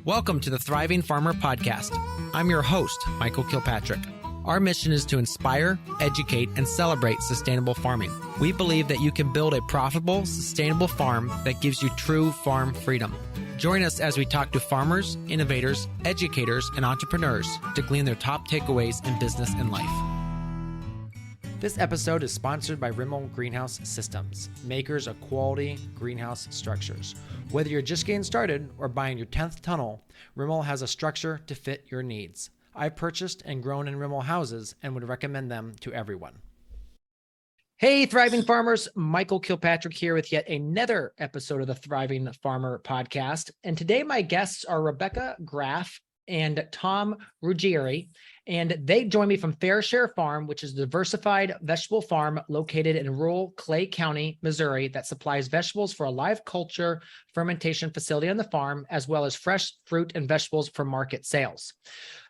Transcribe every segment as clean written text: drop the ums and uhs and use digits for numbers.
Welcome to the Thriving Farmer Podcast. I'm your host, Michael Kilpatrick. Our mission is to inspire, educate, and celebrate sustainable farming. We believe that you can build a profitable, sustainable farm that gives you true farm freedom. Join us as we talk to farmers, innovators, educators, and entrepreneurs to glean their top takeaways in business and life. This episode is sponsored by Rimmel Greenhouse Systems, makers of quality greenhouse structures. Whether you're just getting started or buying your 10th tunnel, Rimmel has a structure to fit your needs. I've purchased and grown in Rimmel houses and would recommend them to everyone. Hey, Thriving Farmers, Michael Kilpatrick here with yet another episode of the Thriving Farmer Podcast. And today my guests are Rebecca Graff and Tom Ruggieri, and they join me from Fair Share Farm, which is a diversified vegetable farm located in rural Clay County, Missouri, that supplies vegetables for a live culture fermentation facility on the farm, as well as fresh fruit and vegetables for market sales.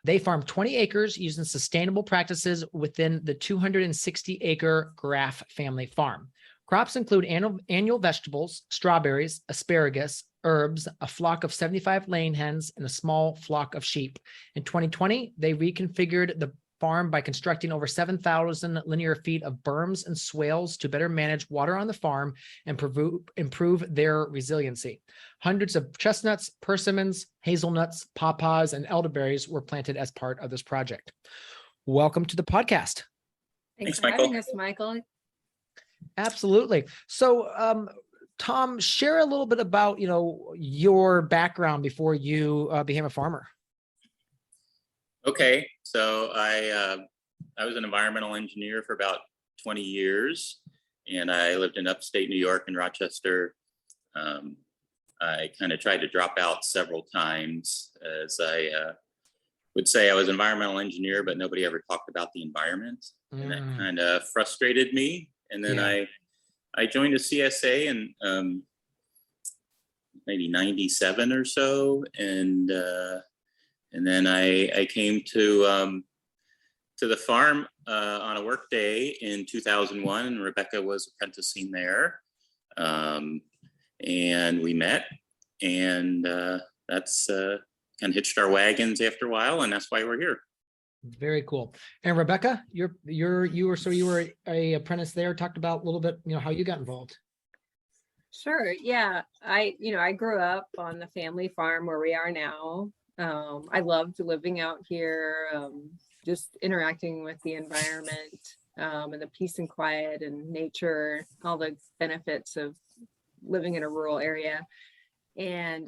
They farm 20 acres using sustainable practices within the 260-acre Graff family farm. Crops include annual vegetables, strawberries, asparagus, herbs, a flock of 75 laying hens, and a small flock of sheep. In 2020, they reconfigured the farm by constructing over 7,000 linear feet of berms and swales to better manage water on the farm and improve their resiliency. Hundreds of chestnuts, persimmons, hazelnuts, pawpaws, and elderberries were planted as part of this project. Welcome to the podcast. Thanks for having us, Michael. Absolutely. So, Tom, share a little bit about, your background before you became a farmer. Okay, so I was an environmental engineer for about 20 years, and I lived in upstate New York in Rochester. I kind of tried to drop out several times, as I would say I was an environmental engineer, but nobody ever talked about the environment, and that kind of frustrated me. And then I joined a CSA in maybe 97 or so, and then I came to the farm on a work day in 2001, and Rebecca was apprenticing there, and we met, and that's kind of hitched our wagons after a while, and that's why we're here. Very cool. And Rebecca, you were a apprentice there. Talked about a little bit, how you got involved. Sure. Yeah. I grew up on the family farm where we are now. I loved living out here, just interacting with the environment, and the peace and quiet and nature, all the benefits of living in a rural area. And,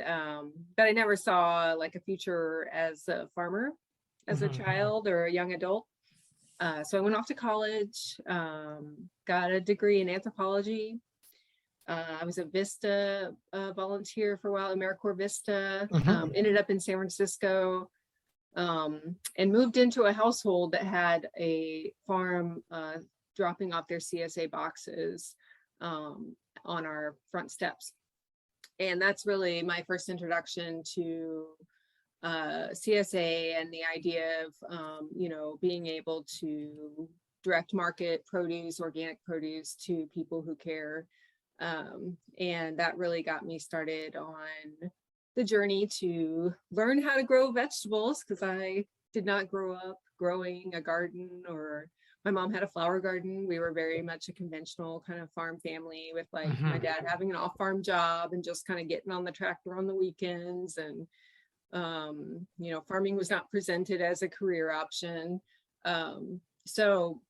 but I never saw like a future as a farmer, as a child or a young adult. So I went off to college, got a degree in anthropology. I was a Vista volunteer for a while, AmeriCorps Vista, ended up in San Francisco, and moved into a household that had a farm dropping off their CSA boxes on our front steps. And that's really my first introduction to CSA and the idea of, being able to direct market produce, organic produce to people who care. And that really got me started on the journey to learn how to grow vegetables, because I did not grow up growing a garden, or my mom had a flower garden. We were very much a conventional kind of farm family with my dad having an off-farm job and just kind of getting on the tractor on the weekends. And farming was not presented as a career option. So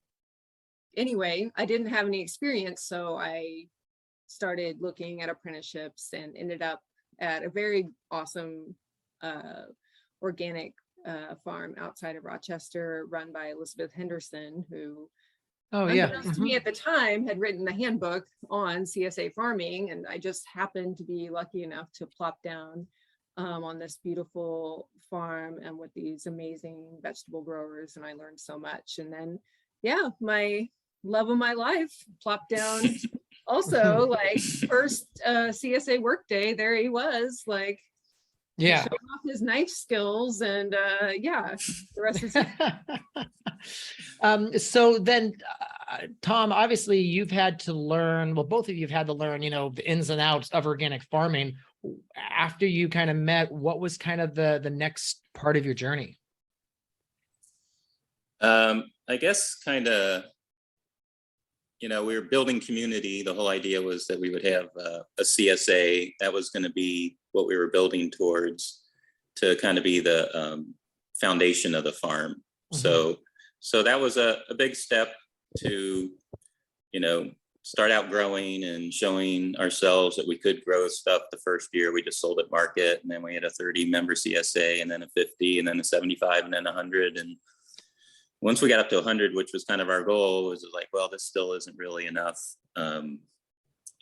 anyway, I didn't have any experience. So I started looking at apprenticeships and ended up at a very awesome organic farm outside of Rochester, run by Elizabeth Henderson, who, unbeknownst to me at the time, had written the handbook on CSA farming. And I just happened to be lucky enough to plop down on this beautiful farm and with these amazing vegetable growers, and I learned so much. And then, my love of my life plopped down. Also, first CSA workday, there he was, showing off his knife skills, and the rest is So then, Tom, obviously you've had to learn, both of you have had to learn, the ins and outs of organic farming. after you kind of met, what was kind of the next part of your journey? I guess kind of, we were building community. The whole idea was that we would have a CSA. That was going to be what we were building towards, to kind of be the foundation of the farm. So that was a big step to, start out growing and showing ourselves that we could grow stuff. The first year we just sold at market, and then we had a 30-member CSA, and then a 50, and then a 75, and then 100. And once we got up to 100, which was kind of our goal, was like, well, this still isn't really enough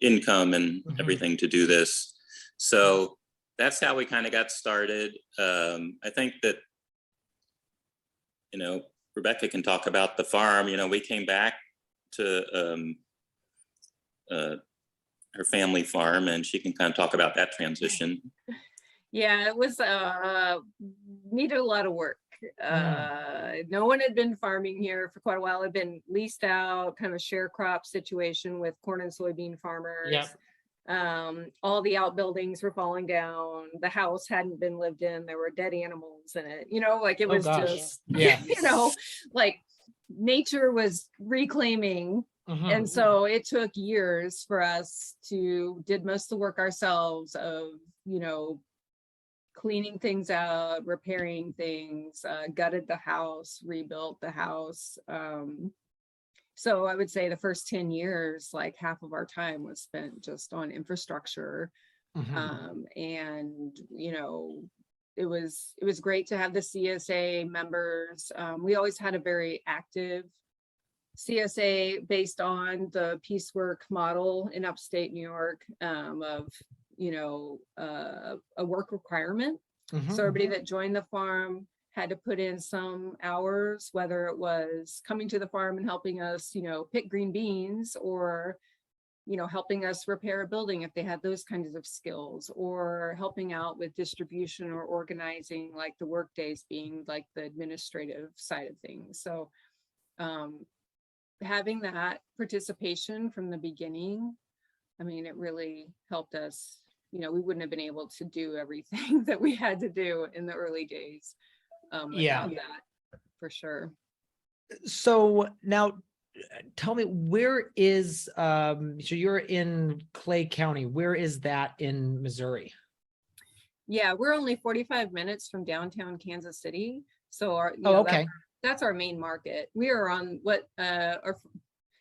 income and everything to do this. So that's how we kind of got started. I think that, Rebecca can talk about the farm. We came back to her family farm, and she can kind of talk about that transition. Yeah, it was needed a lot of work. No one had been farming here for quite a while. It had been leased out, kind of share crop situation with corn and soybean farmers. Yep. All the outbuildings were falling down. The house hadn't been lived in. There were dead animals in it. Like it was just, like nature was reclaiming. And so it took years for us did most of the work ourselves of, cleaning things out, repairing things, gutted the house, rebuilt the house. So I would say the first 10 years, like half of our time was spent just on infrastructure. And, it was great to have the CSA members. We always had a very active CSA based on the piecework model in upstate New York, of a work requirement. So everybody that joined the farm had to put in some hours, whether it was coming to the farm and helping us, pick green beans, or, helping us repair a building if they had those kinds of skills, or helping out with distribution or organizing, like the work days being like the administrative side of things. So having that participation from the beginning, it really helped us. We wouldn't have been able to do everything that we had to do in the early days without that, for sure. So now tell me, where is, so you're in Clay County. Where is that in Missouri? Yeah, we're only 45 minutes from downtown Kansas City. So that's our main market. We are on what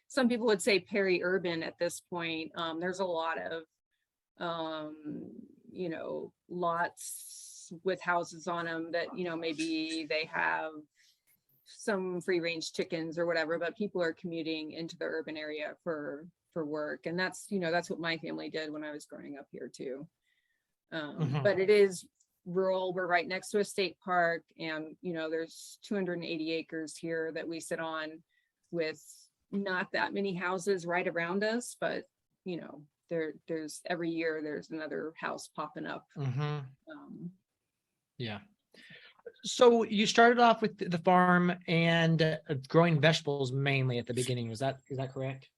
some people would say peri-urban at this point. There's a lot of lots with houses on them that, maybe they have some free range chickens or whatever, but people are commuting into the urban area for work. And that's what my family did when I was growing up here too. But it is rural. We're right next to a state park, and, there's 280 acres here that we sit on, with not that many houses right around us, but, there's every year there's another house popping up. Yeah. So you started off with the farm and growing vegetables mainly at the beginning. Is that correct?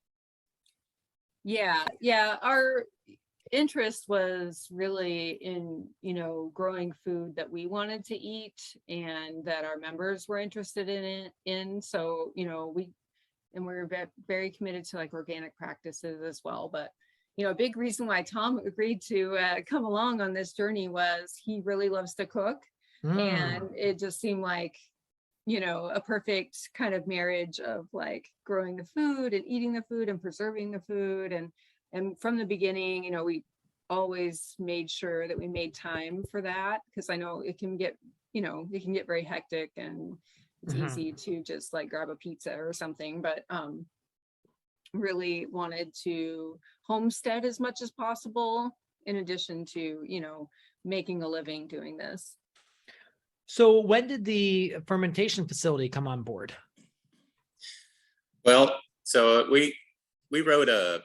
Yeah. Our interest was really in, growing food that we wanted to eat and that our members were interested in. So, we're very committed to like organic practices as well. But a big reason why Tom agreed to come along on this journey was he really loves to cook. And it just seemed like, a perfect kind of marriage of like growing the food and eating the food and preserving the food. And from the beginning, we always made sure that we made time for that, because I know it can get very hectic, and it's easy to just like grab a pizza or something, but really wanted to homestead as much as possible, in addition to, making a living doing this. So when did the fermentation facility come on board? Well, so we wrote a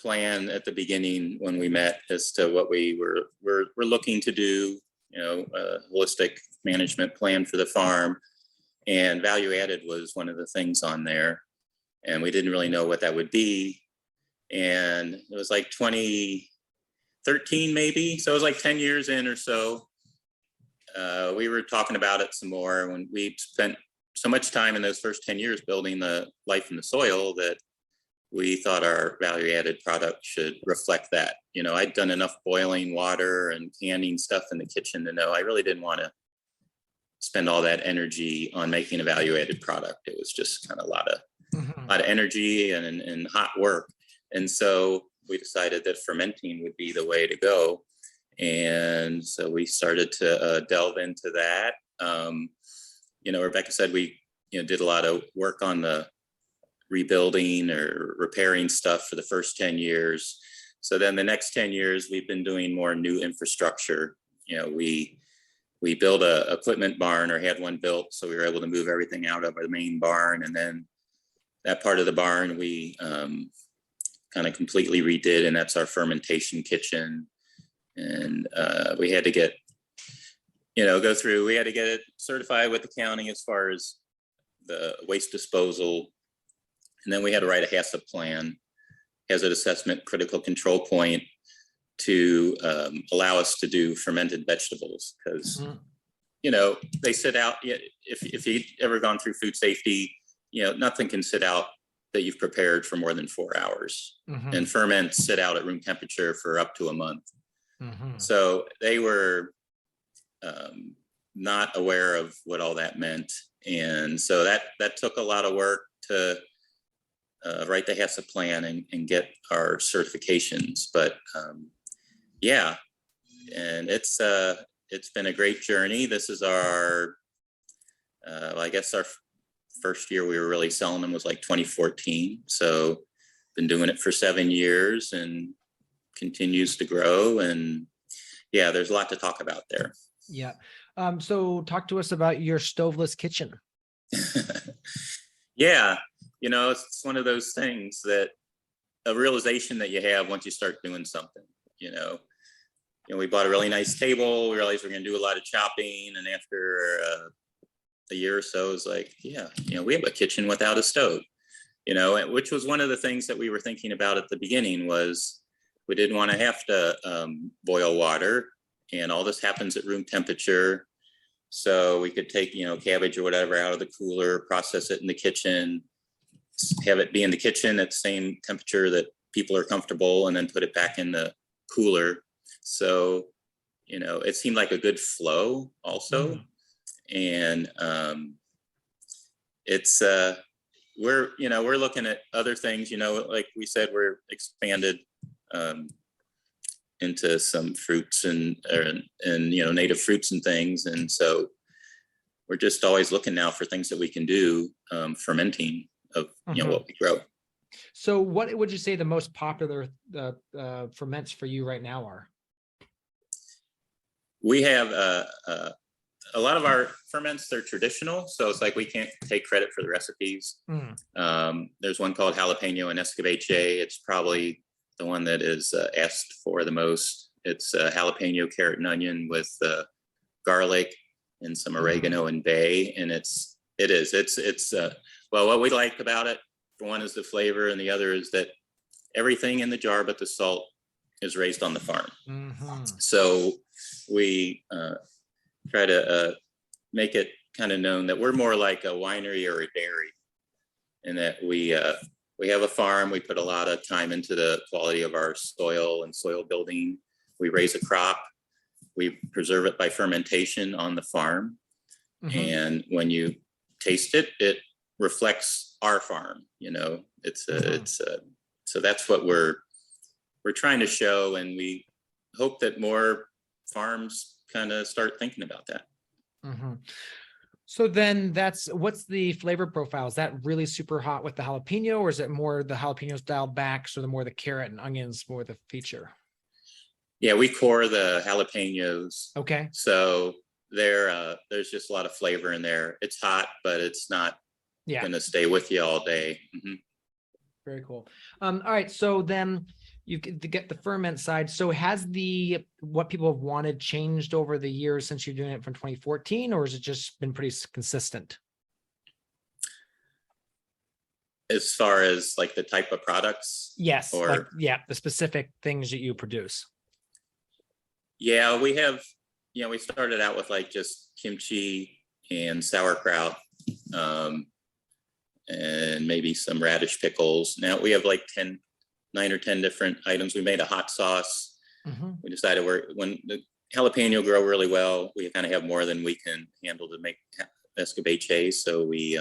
plan at the beginning when we met as to what we were looking to do, a holistic management plan for the farm, and value added was one of the things on there, and we didn't really know what that would be. And it was like 13 maybe. So it was like 10 years in or so. We were talking about it some more when we spent so much time in those first 10 years building the life in the soil that we thought our value-added product should reflect that. You know, I'd done enough boiling water and canning stuff in the kitchen to know I really didn't want to spend all that energy on making a value-added product. It was just kind of a lot of energy and hot work. And so we decided that fermenting would be the way to go. And so we started to delve into that. You know, Rebecca said we, you know, did a lot of work on the rebuilding or repairing stuff for the first 10 years. So then the next 10 years, we've been doing more new infrastructure. You know, we built a equipment barn, or had one built, so we were able to move everything out of our main barn. And then that part of the barn we kind of completely redid, and that's our fermentation kitchen. And we had to get, you know, we had to get it certified with the county as far as the waste disposal. And then we had to write a HACCP plan, hazard assessment critical control point, to allow us to do fermented vegetables. Because, you know, they sit out, if you've ever gone through food safety, you know, nothing can sit out that you've prepared for more than 4 hours. And ferments sit out at room temperature for up to a month. So they were not aware of what all that meant. And so that took a lot of work to write the HACCP plan and get our certifications. But yeah, and it's been a great journey. This is our, I guess our first year we were really selling them was like 2014. So been doing it for 7 years and continues to grow. And yeah, there's a lot to talk about there. Yeah. So talk to us about your stoveless kitchen. Yeah. You know, it's one of those things that a realization that you have once you start doing something. You know, we bought a really nice table. We realized we're going to do a lot of chopping. And after a year or so, it's like, yeah, you know, we have a kitchen without a stove, you know, which was one of the things that we were thinking about at the beginning. Was we didn't want to have to boil water, and all this happens at room temperature. So we could take, you know, cabbage or whatever out of the cooler, process it in the kitchen, have it be in the kitchen at the same temperature that people are comfortable, and then put it back in the cooler. So, you know, it seemed like a good flow also. And it's we're looking at other things, you know, like we said, we're expanded into some fruits and you know, native fruits and things. And so we're just always looking now for things that we can do fermenting of, you know, what we grow. So what would you say the most popular ferments for you right now are? We have a lot of our ferments, they're traditional. So it's like we can't take credit for the recipes. There's one called jalapeno and escabeche. It's probably the one that is asked for the most. It's jalapeno, carrot, and onion with garlic and some oregano and bay. And it's well, what we like about it, for one, is the flavor, and the other is that everything in the jar but the salt is raised on the farm. So we try to make it kind of known that we're more like a winery or a dairy, and that we have a farm. We put a lot of time into the quality of our soil and soil building. We raise a crop. We preserve it by fermentation on the farm. And when you taste it, it reflects our farm. You know, so that's what we're trying to show, and we hope that more farms kind of start thinking about that. So then what's the flavor profile? Is that really super hot with the jalapeno, or is it more the jalapenos dialed back, so the more the carrot and onions more the feature? Yeah, we core the jalapenos. Okay. So there's just a lot of flavor in there. It's hot, but it's not going to stay with you all day. Very cool. All right. So then you get the ferment side. So has what people have wanted changed over the years since you're doing it from 2014, or has it just been pretty consistent? As far as like the type of products? Yes. Or the specific things that you produce. Yeah, we have, we started out with like just kimchi and sauerkraut, and maybe some radish pickles. Now we have like 9 or 10 different items. We made a hot sauce. We decided when the jalapeno grow really well, we kind of have more than we can handle to make escabeche. So we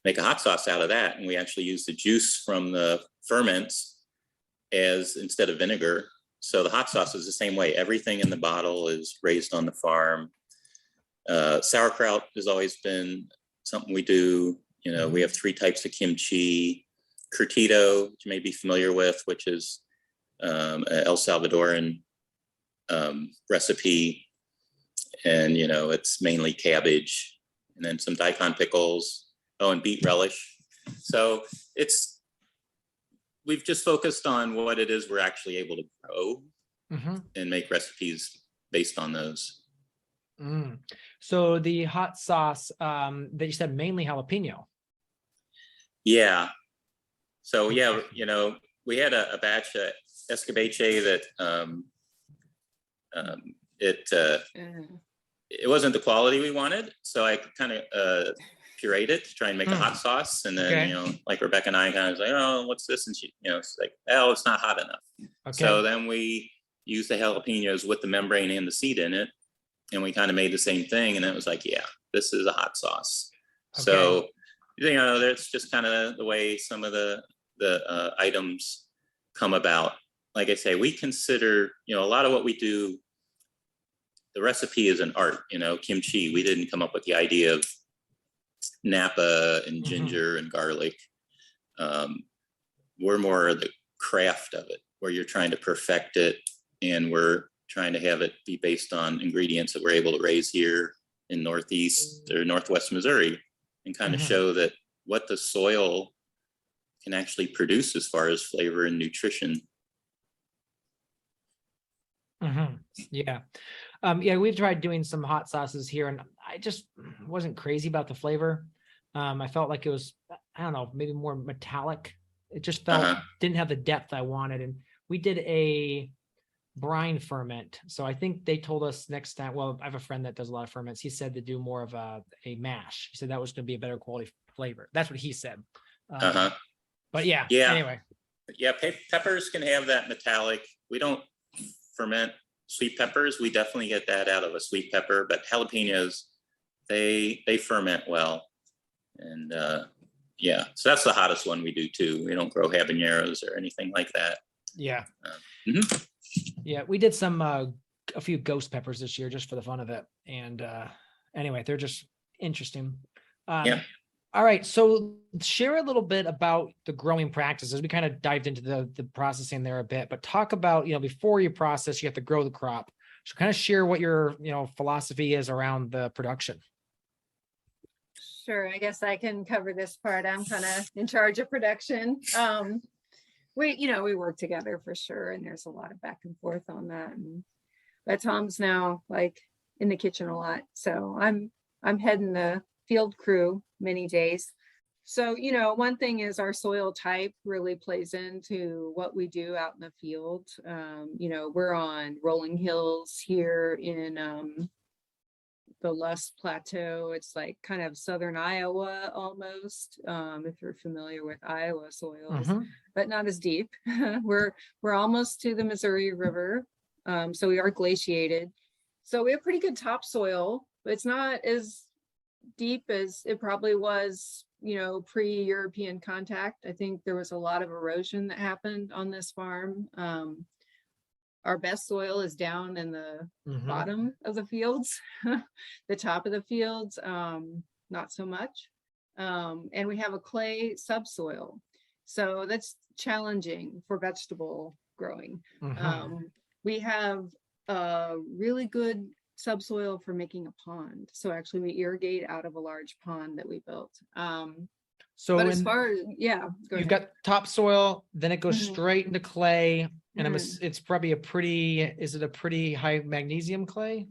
make a hot sauce out of that. And we actually use the juice from the ferments instead of vinegar. So the hot sauce is the same way. Everything in the bottle is raised on the farm. Sauerkraut has always been something we do. We have 3 types of kimchi. Curtido, which you may be familiar with, which is an El Salvadoran recipe. And, it's mainly cabbage, and then some daikon pickles. Oh, and beet relish. So we've just focused on what it is we're actually able to grow and make recipes based on those. So the hot sauce that you said mainly jalapeno. Yeah. So yeah, we had a batch of escabeche that it wasn't the quality we wanted. So I kind of purate it to try and make a hot sauce. And then, like Rebecca and I kind of was like, oh, what's this? And she, it's like, oh, it's not hot enough. Okay. So then we used the jalapenos with the membrane and the seed in it. And we kind of made the same thing. And it was like, yeah, this is a hot sauce. Okay. So, that's just kind of the way some of the items come about. Like I say, we consider, a lot of what we do, the recipe is an art, kimchi. We didn't come up with the idea of Napa and ginger and garlic. We're more the craft of it, where you're trying to perfect it, and we're trying to have it be based on ingredients that we're able to raise here in Northeast or Northwest Missouri, and kind of show that what the soil can actually produce as far as flavor and nutrition. Yeah. Yeah, we've tried doing some hot sauces here, and I just wasn't crazy about the flavor. I felt like it was, I don't know, maybe more metallic. It just felt didn't have the depth I wanted. And we did a brine ferment. So I think they told us next time, well, I have a friend that does a lot of ferments. He said to do more of a mash. He said that was going to be a better quality flavor. That's what he said. But yeah, anyway. Yeah, peppers can have that metallic. We don't ferment sweet peppers. We definitely get that out of a sweet pepper, but jalapenos, they ferment well. And so that's the hottest one we do too. We don't grow habaneros or anything like that. Yeah. Yeah, we did a few ghost peppers this year just for the fun of it. And anyway, they're just interesting. All right. So share a little bit about the growing practices. We kind of dived into the processing there a bit, but talk about, before you process, you have to grow the crop. So kind of share what your, philosophy is around the production. Sure. I guess I can cover this part. I'm kind of in charge of production. We work together for sure. And there's a lot of back and forth on that. But Tom's now like in the kitchen a lot. So I'm heading the field crew many days. So, one thing is our soil type really plays into what we do out in the field. We're on rolling hills here in the Lusk Plateau. It's like kind of southern Iowa almost, if you're familiar with Iowa soils, but not as deep. We're almost to the Missouri River. So we are glaciated. So we have pretty good topsoil, but it's not as deep as it probably was, pre-European contact. I think there was a lot of erosion that happened on this farm. Our best soil is down in the bottom of the fields, the top of the fields, not so much. And we have a clay subsoil. So that's challenging for vegetable growing. We have a really good subsoil for making a pond. So actually we irrigate out of a large pond that we built. So but as far as, you've got topsoil, then it goes straight into clay. And it's probably is it a pretty high magnesium clay?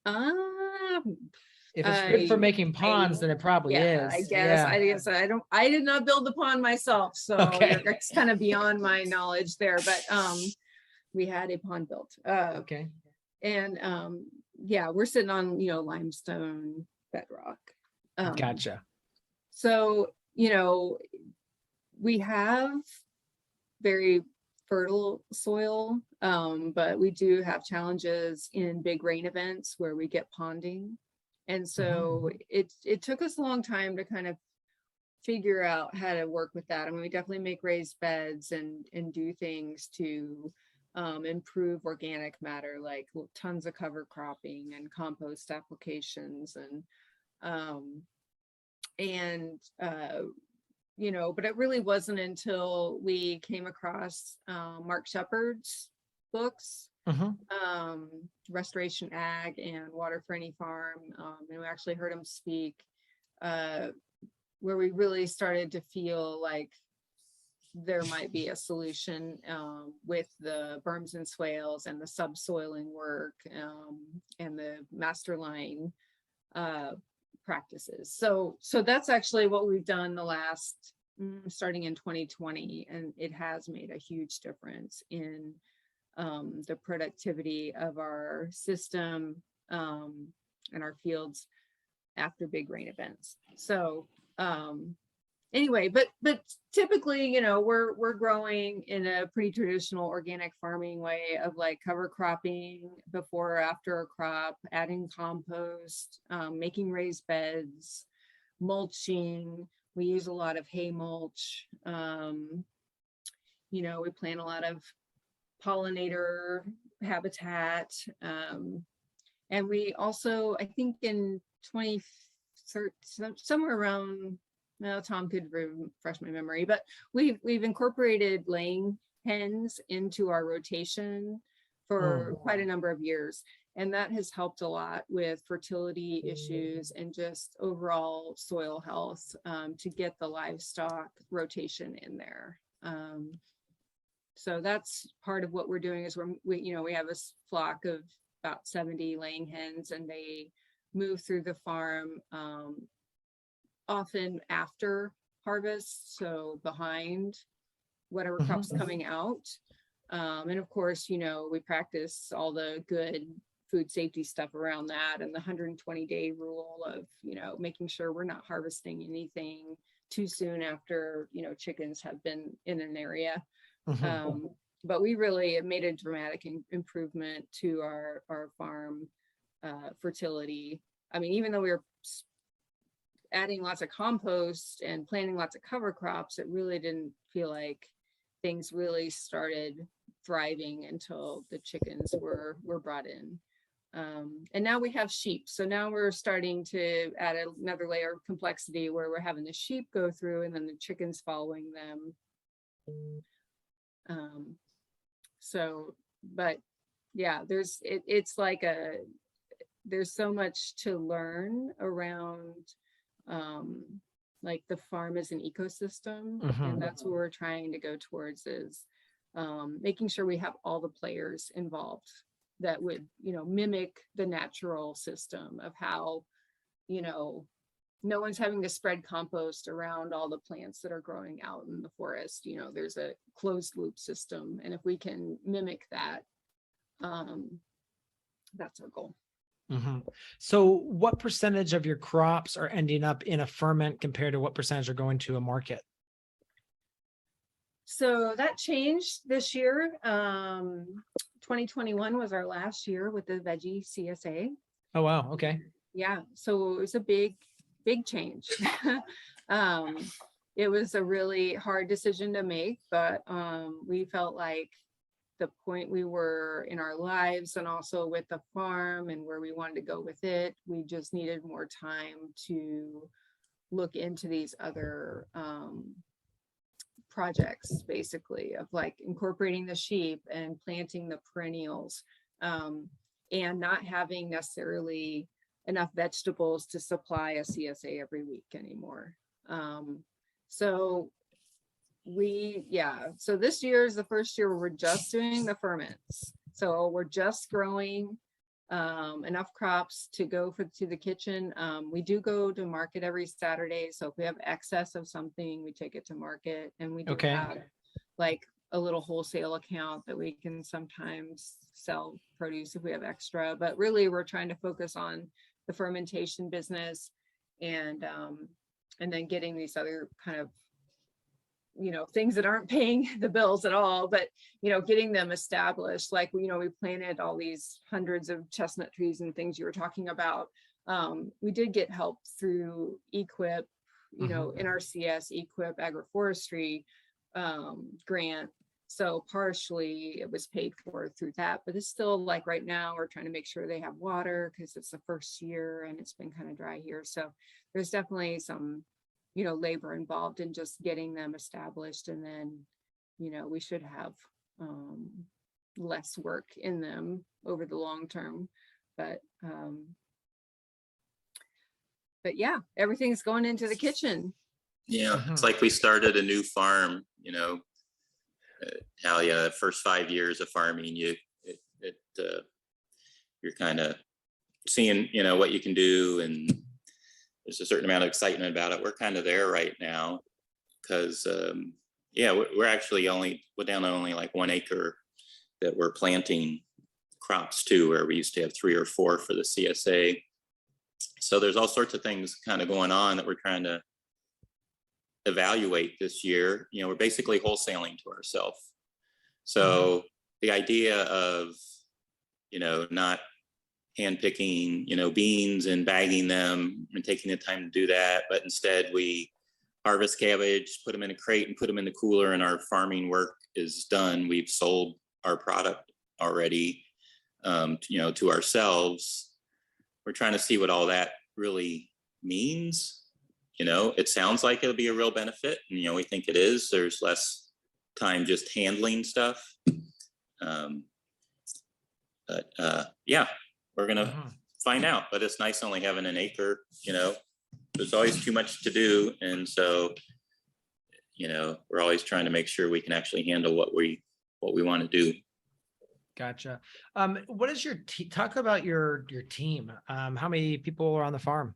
If it's good for making ponds, then it probably is. I guess. I did not build the pond myself. So it's kind of beyond my knowledge there. But We had a pond built. Okay. And yeah, we're sitting on, limestone bedrock. Gotcha. So, we have very fertile soil, but we do have challenges in big rain events where we get ponding. And so it took us a long time to kind of figure out how to work with that. I mean, we definitely make raised beds and do things to improve organic matter, like tons of cover cropping and compost applications but it really wasn't until we came across Mark Shepard's books, Restoration Ag and Water for Any Farm, and we actually heard him speak, where we really started to feel like there might be a solution with the berms and swales and the subsoiling work and the master line practices. So that's actually what we've done the last, starting in 2020, and it has made a huge difference in the productivity of our system and our fields after big rain events. So anyway, but typically, we're growing in a pretty traditional organic farming way of like cover cropping before or after a crop, adding compost, making raised beds, mulching. We use a lot of hay mulch. We plant a lot of pollinator habitat. And we also, I think in 2013, somewhere around, Tom could refresh my memory, but we've incorporated laying hens into our rotation for quite a number of years. And that has helped a lot with fertility issues and just overall soil health to get the livestock rotation in there. So that's part of what we're doing is we have a flock of about 70 laying hens, and they move through the farm often after harvest, so behind whatever crop's coming out. And of course, we practice all the good food safety stuff around that, and the 120-day rule of, making sure we're not harvesting anything too soon after, chickens have been in an area. But we really made a dramatic improvement to our farm fertility. I mean, even though we were adding lots of compost and planting lots of cover crops, it really didn't feel like things really started thriving until the chickens were brought in. And now we have sheep. So now we're starting to add another layer of complexity where we're having the sheep go through and then the chickens following them. But yeah, there's so much to learn around like the farm as an ecosystem, and that's what we're trying to go towards is making sure we have all the players involved that would mimic the natural system of how no one's having to spread compost around all the plants that are growing out in the forest. There's a closed loop system, and if we can mimic that, that's our goal. So what percentage of your crops are ending up in a ferment compared to what percentage are going to a market? So that changed this year. 2021 was our last year with the veggie CSA. Oh, wow. Okay. Yeah. So it was a big change. It was a really hard decision to make, but we felt like the point we were in our lives and also with the farm and where we wanted to go with it, we just needed more time to look into these other projects, basically, of like incorporating the sheep and planting the perennials, and not having necessarily enough vegetables to supply a CSA every week anymore. So this year is the first year where we're just doing the ferments. So we're just growing enough crops to go to the kitchen. We do go to market every Saturday. So if we have excess of something, we take it to market, and we do have like a little wholesale account that we can sometimes sell produce if we have extra, but really we're trying to focus on the fermentation business and then getting these other kind of, things that aren't paying the bills at all, but, getting them established. Like, we planted all these hundreds of chestnut trees and things you were talking about. We did get help through EQIP, NRCS, EQIP agroforestry grant. So partially it was paid for through that, but it's still like right now we're trying to make sure they have water because it's the first year and it's been kind of dry here. So there's definitely some, labor involved in just getting them established. And then, we should have less work in them over the long term. But yeah, everything's going into the kitchen. Yeah, it's like we started a new farm, how the first 5 years of farming, you're kind of seeing, what you can do, and there's a certain amount of excitement about it. We're kind of there right now because, we're actually we're down to only like 1 acre that we're planting crops to, where we used to have 3 or 4 for the CSA. So there's all sorts of things kind of going on that we're trying to evaluate this year. We're basically wholesaling to ourselves. So the idea of, not handpicking, beans and bagging them and taking the time to do that, but instead we harvest cabbage, put them in a crate and put them in the cooler, and our farming work is done. We've sold our product already, to ourselves. We're trying to see what all that really means. It sounds like it'll be a real benefit, and we think it is. There's less time just handling stuff. We're gonna find out. But it's nice only having an acre. There's always too much to do, and so we're always trying to make sure we can actually handle what we want to do. Gotcha. What is your talk about your team? How many people are on the farm?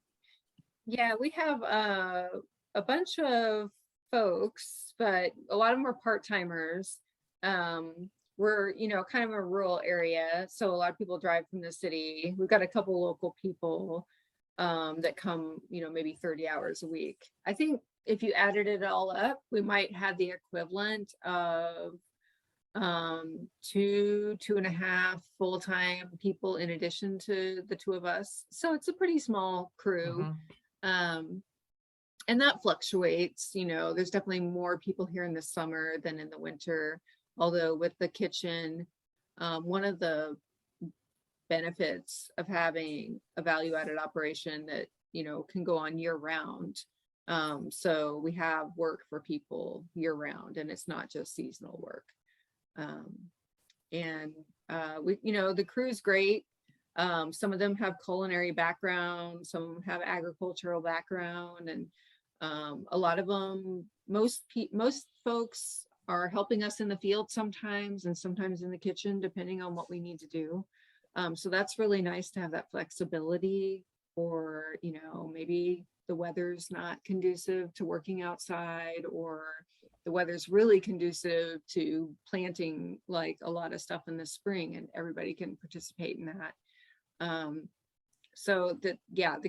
Yeah, we have a bunch of folks, but a lot of them are part-timers. We're, kind of a rural area, so a lot of people drive from the city. We've got a couple local people that come, maybe 30 hours a week. I think if you added it all up, we might have the equivalent of 2.5 full-time people in addition to the 2 of us. So it's a pretty small crew. And that fluctuates, there's definitely more people here in the summer than in the winter. Although with the kitchen, one of the benefits of having a value-added operation that, can go on year-round. So we have work for people year-round, and it's not just seasonal work. We, the crew's great. Some of them have culinary background, some of them have agricultural background, and a lot of them, most folks are helping us in the field sometimes, and sometimes in the kitchen, depending on what we need to do. So that's really nice to have that flexibility, or, maybe the weather's not conducive to working outside, or the weather's really conducive to planting like a lot of stuff in the spring, and everybody can participate in that. So the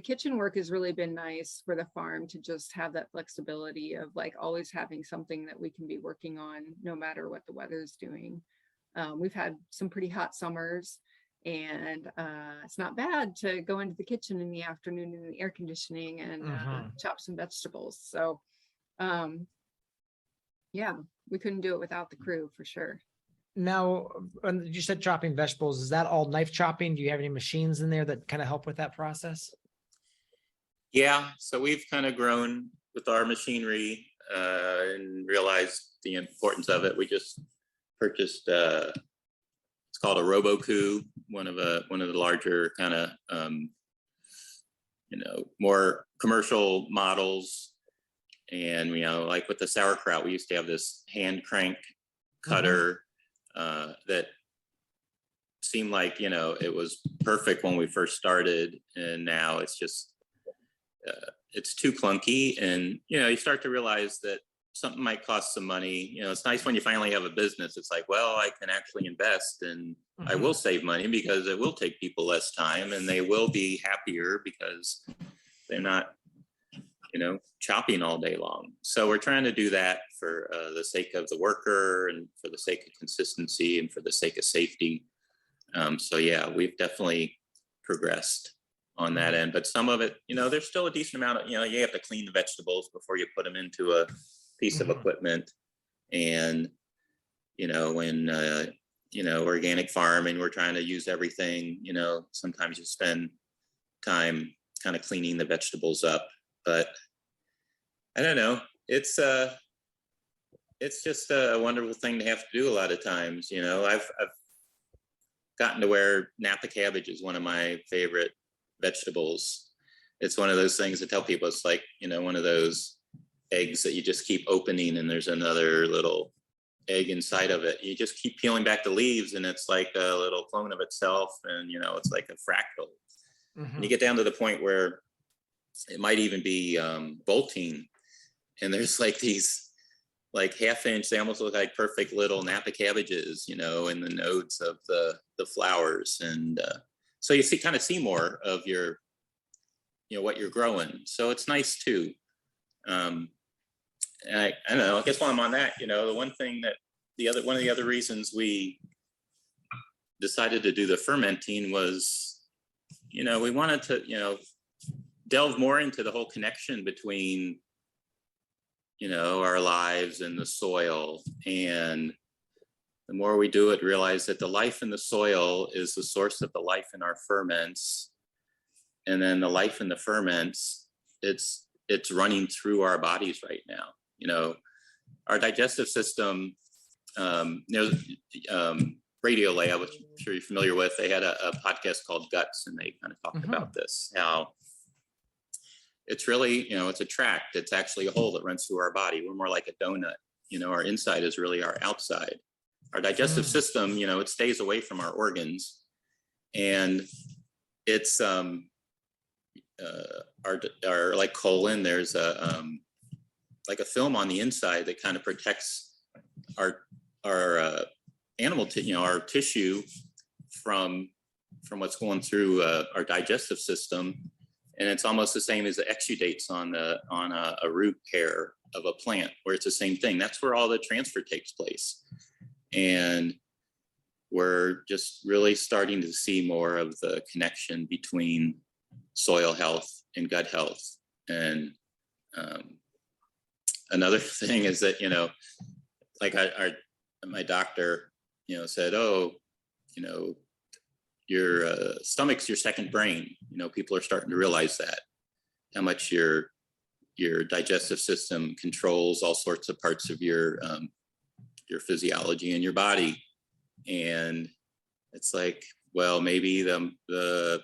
kitchen work has really been nice for the farm to just have that flexibility of like always having something that we can be working on no matter what the weather's doing. We've had some pretty hot summers, and it's not bad to go into the kitchen in the afternoon in the air conditioning and chop some vegetables. So we couldn't do it without the crew for sure. Now, you said chopping vegetables. Is that all knife chopping? Do you have any machines in there that kind of help with that process? Yeah, so we've kind of grown with our machinery and realized the importance of it. We just purchased it's called a Robocoup, one of the larger kind of more commercial models. And like with the sauerkraut, we used to have this hand crank cutter. That seemed like, it was perfect when we first started, and now it's just, it's too clunky. And, you start to realize that something might cost some money. It's nice when you finally have a business. It's like, well, I can actually invest and I will save money because it will take people less time and they will be happier because they're not, chopping all day long. So we're trying to do that for the sake of the worker and for the sake of consistency and for the sake of safety. So yeah, we've definitely progressed on that end, but some of it, there's still a decent amount of, you have to clean the vegetables before you put them into a piece of equipment. And, when, organic farming, we're trying to use everything, sometimes you spend time kind of cleaning the vegetables up, but I don't know. It's just a wonderful thing to have to do a lot of times. I've gotten to where Napa cabbage is one of my favorite vegetables. It's one of those things to tell people it's like, one of those eggs that you just keep opening and there's another little egg inside of it. You just keep peeling back the leaves and it's like a little clone of itself, and it's like a fractal. And you get down to the point where it might even be bolting, and there's like these like 1/2 inch, they almost look like perfect little Napa cabbages, in the nodes of the flowers. And so you kind of see more of your, what you're growing. So it's nice too. And I don't know, I guess while I'm on that, the one thing that one of the other reasons we decided to do the fermenting was, we wanted to, delve more into the whole connection between, our lives and the soil. And the more we do it, realize that the life in the soil is the source of the life in our ferments. And then the life in the ferments, it's running through our bodies right now. Our digestive system, Radiolab, which I'm sure you're familiar with, they had a podcast called Guts, and they kind of talked about this, how it's really, it's a tract. It's actually a hole that runs through our body. We're more like a donut. Our inside is really our outside. Our digestive system, it stays away from our organs, and it's our like colon. There's a like a film on the inside that kind of protects our animal, our tissue from what's going through our digestive system. And it's almost the same as the exudates on a root hair of a plant, where it's the same thing. That's where all the transfer takes place. And we're just really starting to see more of the connection between soil health and gut health. And another thing is that, like my doctor, said, oh, your stomach's your second brain. People are starting to realize that, how much your digestive system controls all sorts of parts of your physiology and your body. And it's like, well, maybe the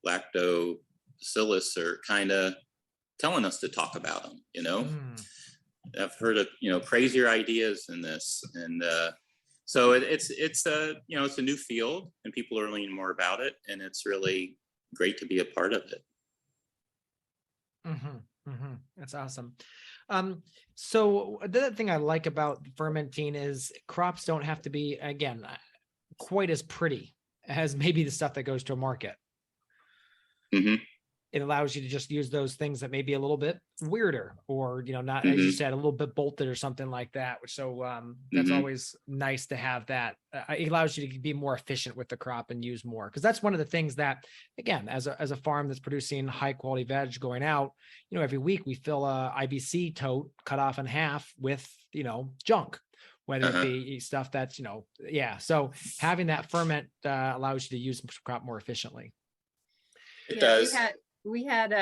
lactobacillus are kind of telling us to talk about them. I've heard of crazier ideas in this, and so it's a it's a new field, and people are learning more about it, and it's really great to be a part of it. That's awesome. So the other thing I like about fermenting is crops don't have to be, again, quite as pretty as maybe the stuff that goes to a market. It allows you to just use those things that may be a little bit weirder, or, not, as you said, a little bit bolted or something like that. So that's always nice to have that. It allows you to be more efficient with the crop and use more. Because that's one of the things that, again, as a farm that's producing high quality veg going out, every week we fill a IBC tote cut off in half with, junk, whether it be stuff that's, So having that ferment allows you to use the crop more efficiently. It does. We had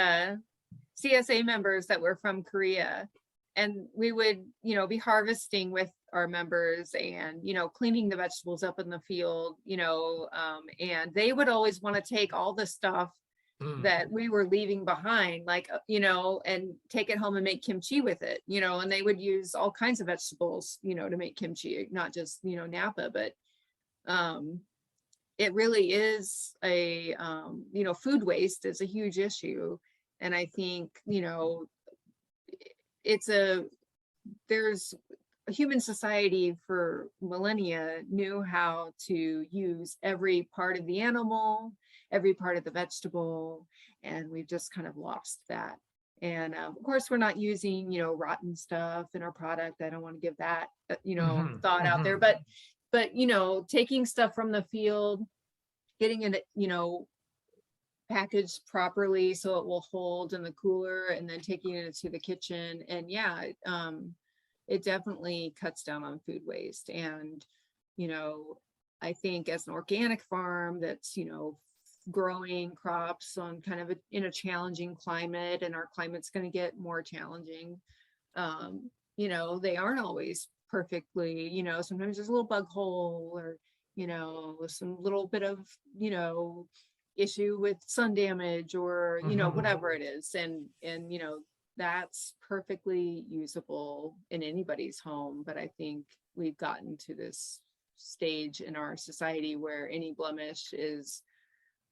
CSA members that were from Korea, and we would, be harvesting with our members and, cleaning the vegetables up in the field, and they would always want to take all the stuff that we were leaving behind, like, and take it home and make kimchi with it, and they would use all kinds of vegetables, to make kimchi, not just, Napa, but it really is a, food waste is a huge issue. And I think, it's there's human society for millennia knew how to use every part of the animal, every part of the vegetable, and we've just kind of lost that. And of course, we're not using, rotten stuff in our product. I don't want to give that, thought out there, but taking stuff from the field, getting it, packaged properly so it will hold in the cooler, and then taking it to the kitchen. And it definitely cuts down on food waste. And, I think as an organic farm that's, growing crops on kind of in a challenging climate, and our climate's going to get more challenging. They aren't always perfectly, sometimes there's a little bug hole, or, some little bit of, issue with sun damage, or, whatever it is. And, that's perfectly usable in anybody's home. But I think we've gotten to this stage in our society where any blemish is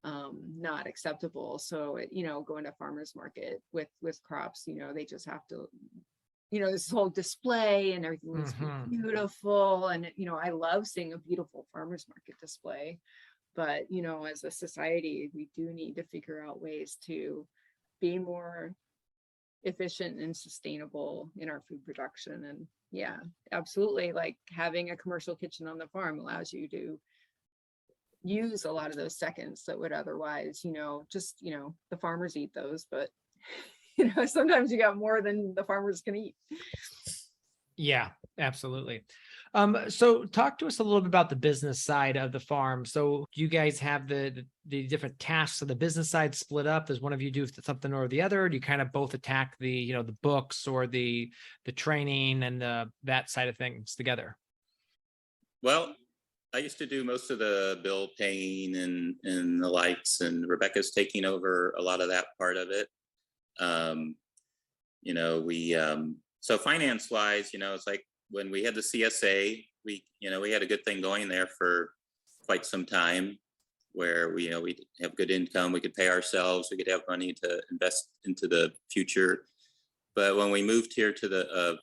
not acceptable. So, going to farmers market with crops, they just have to, this whole display and everything looks beautiful. And, I love seeing a beautiful farmers market display. But, as a society, we do need to figure out ways to be more efficient and sustainable in our food production. And yeah, absolutely. Like having a commercial kitchen on the farm allows you to use a lot of those seconds that would otherwise, just, the farmers eat those, but, sometimes you got more than the farmers can eat. Yeah, absolutely. So talk to us a little bit about the business side of the farm. So do you guys have the different tasks of the business side split up? Does one of you do something or the other? Or do you kind of both attack the, the books or the training and that side of things together? Well, I used to do most of the bill paying and the lights, and Rebecca's taking over a lot of that part of it. So finance wise, it's like when we had the CSA, we had a good thing going there for quite some time, where we have good income, we could pay ourselves, we could have money to invest into the future. But when we moved here to the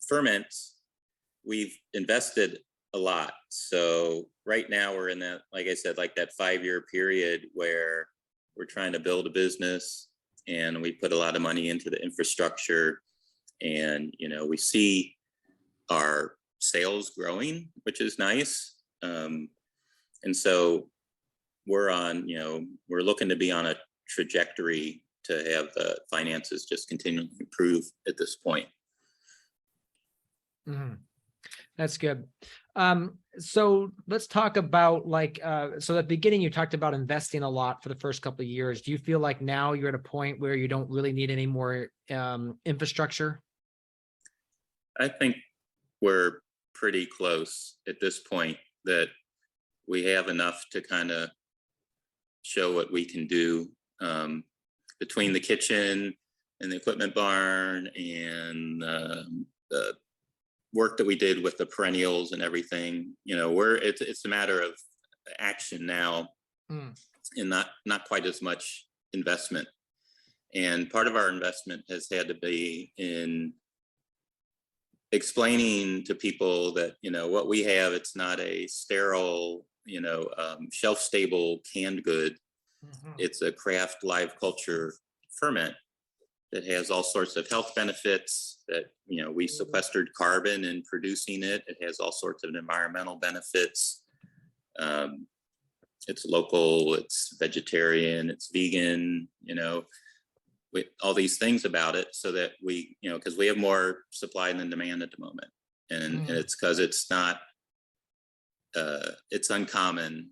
ferments, we've invested a lot. So right now we're in that, like I said, like that 5-year period where we're trying to build a business, and we put a lot of money into the infrastructure. And, we see our sales growing, which is nice. And so we're looking to be on a trajectory to have the finances just continue to improve at this point. Mm-hmm. That's good. So let's talk about so at the beginning, you talked about investing a lot for the first couple of years. Do you feel like now you're at a point where you don't really need any more infrastructure? I think we're pretty close at this point, that we have enough to kind of show what we can do between the kitchen and the equipment barn and the work that we did with the perennials and everything. It's a matter of action now, and not quite as much investment. And part of our investment has had to be in explaining to people that, what we have, it's not a sterile, shelf-stable canned good. It's a craft live culture ferment that has all sorts of health benefits, that, we sequestered carbon in producing it. It has all sorts of environmental benefits. It's local, it's vegetarian, it's vegan, with all these things about it, so that we, because we have more supply than demand at the moment. And it's because it's not, it's uncommon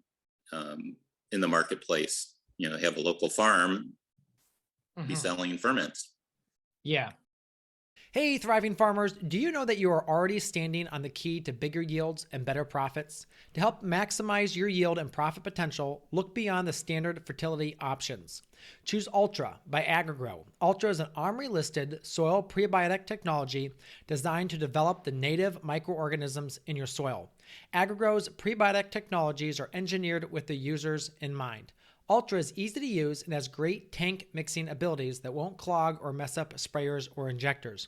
in the marketplace, have a local farm be selling ferments. Yeah. Hey, thriving farmers, do you know that you are already standing on the key to bigger yields and better profits? To help maximize your yield and profit potential, look beyond the standard fertility options. Choose Ultra by AgriGrow. Ultra is an OMRI-listed soil prebiotic technology designed to develop the native microorganisms in your soil. AgriGrow's prebiotic technologies are engineered with the users in mind. Ultra is easy to use and has great tank mixing abilities that won't clog or mess up sprayers or injectors.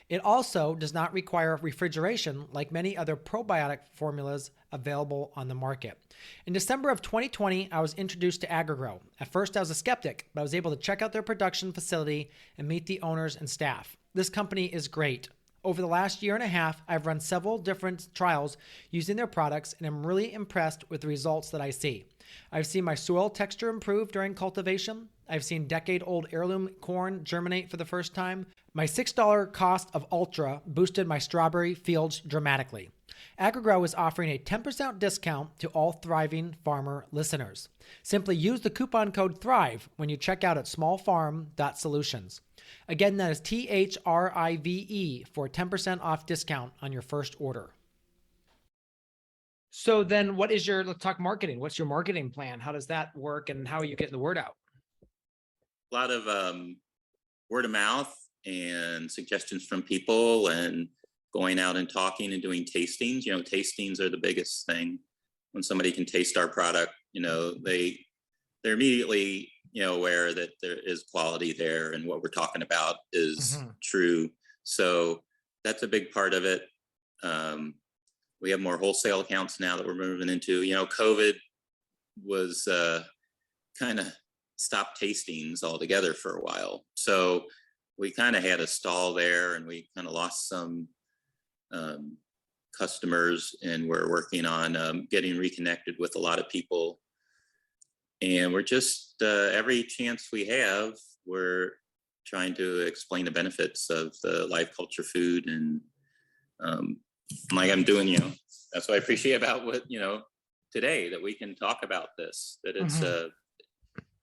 It also does not require refrigeration like many other probiotic formulas available on the market. In December of 2020, I was introduced to AgriGrow. At first, I was a skeptic, but I was able to check out their production facility and meet the owners and staff. This company is great. Over the last year and a half, I've run several different trials using their products, and I'm really impressed with the results that I see. I've seen my soil texture improve during cultivation. I've seen decade-old heirloom corn germinate for the first time. My $6 cost of Ultra boosted my strawberry fields dramatically. AgriGrow is offering a 10% discount to all Thriving Farmer listeners. Simply use the coupon code THRIVE when you check out at smallfarm.solutions. Again, that is THRIVE for a 10% off discount on your first order. So then let's talk marketing. What's your marketing plan? How does that work and how are you getting the word out? A lot of word of mouth and suggestions from people and going out and talking and doing tastings. Tastings are the biggest thing. When somebody can taste our product, they're immediately, aware that there is quality there and what we're talking about is true. So that's a big part of it. We have more wholesale accounts now that we're moving into. COVID was kind of stopped tastings altogether for a while. So we kind of had a stall there and we kind of lost some customers, and we're working on getting reconnected with a lot of people. And we're just, every chance we have, we're trying to explain the benefits of the live culture food. And like I'm doing, that's what I appreciate about what, today, that we can talk about this, that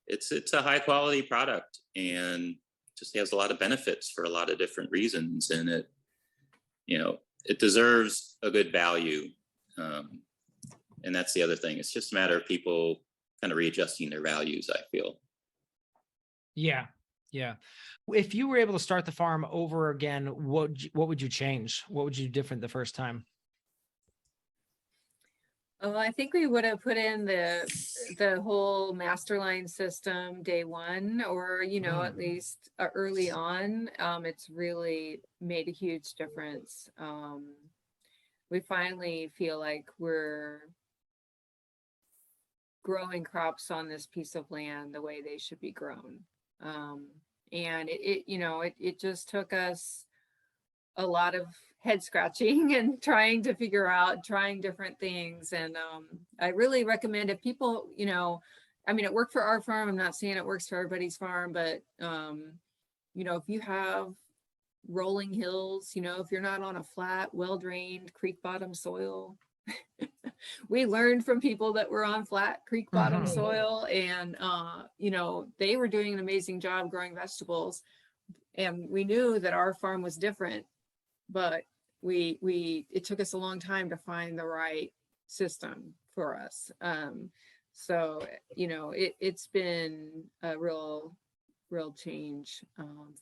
it's a high quality product and just has a lot of benefits for a lot of different reasons. And it deserves a good value. And that's the other thing. It's just a matter of people kind of readjusting their values, I feel. Yeah. If you were able to start the farm over again, what would you change? What would you do different the first time? Oh, I think we would have put in the whole master line system day one, or at least early on. It's really made a huge difference. We finally feel like we're growing crops on this piece of land the way they should be grown. And it just took us a lot of head scratching and trying different things. And I really recommend, if people, it worked for our farm. I'm not saying it works for everybody's farm, but if you have rolling hills, if you're not on a flat, well-drained creek bottom soil, we learned from people that were on flat creek bottom soil, and they were doing an amazing job growing vegetables. And we knew that our farm was different, but it took us a long time to find the right system for us. So it's been a real change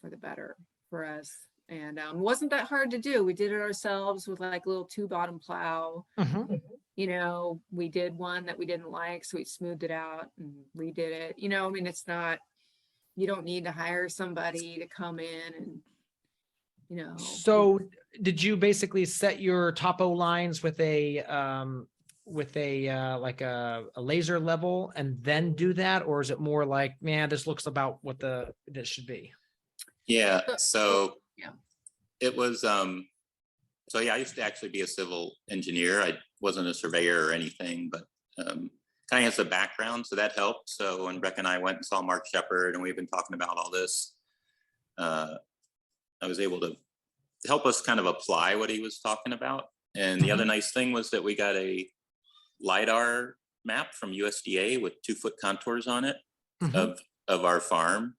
for the better for us. And wasn't that hard to do. We did it ourselves with like a little 2-bottom plow. We did one that we didn't like, so we smoothed it out and redid it. It's not, you don't need to hire somebody to come in and So did you basically set your topo lines with a like a laser level and then do that, or is it more like, man, this looks about what this should be? Yeah. So it was, I used to actually be a civil engineer. I wasn't a surveyor or anything, but kind of has a background, so that helped. So when Rebecca and I went and saw Mark Shepard and we've been talking about all this, I was able to help us kind of apply what he was talking about. And the other nice thing was that we got a LiDAR map from USDA with 2-foot contours on it of our farm.